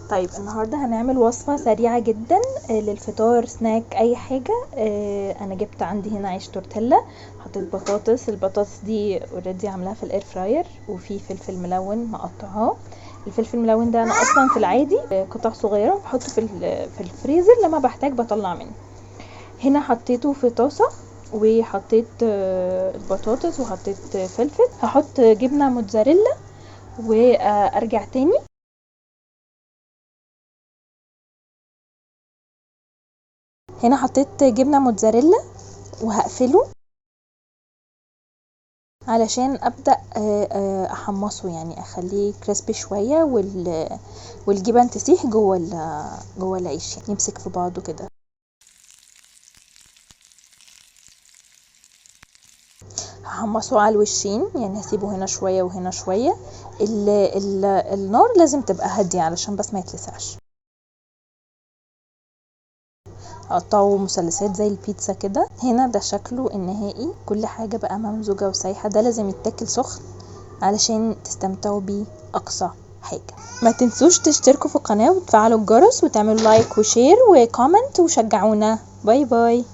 طيب النهاردة هنعمل وصفة سريعة جدا للفطار، سناك، اي حاجة. انا جبت عندي هنا عيش تورتيلا، حطيت بطاطس. البطاطس دي اوريدي عاملاها في الاير فراير، وفي فلفل ملون مقطعاه. الفلفل الملون ده انا اصلا في العادي قطع صغيرة بحطه في الفريزر، لما بحتاج بطلع منه. هنا حطيته في طاسة وحطيت البطاطس وحطيت فلفل. هحط جبنة موتزاريلا وارجع تاني. هنا حطيت جبنة موتزاريلا وهقفله علشان ابدأ احمصه، يعني اخليه كريسبي شوية والجبن تسيح جوه العيش، يعني يمسك في بعضه كده. هحمصه على الوشين، يعني هسيبه هنا شوية وهنا شوية. النار لازم تبقى هادية علشان بس ما يتلسعش. اقطعه مثلثات زي البيتزا كده. هنا ده شكله النهائي، كل حاجة بقى ممزوجة وسايحة. ده لازم يتاكل سخن علشان تستمتعوا بيه اقصى حاجة. ما تنسوش تشتركوا في القناة وتفعلوا الجرس وتعملوا لايك وشير وكومنت وشجعونا. باي باي.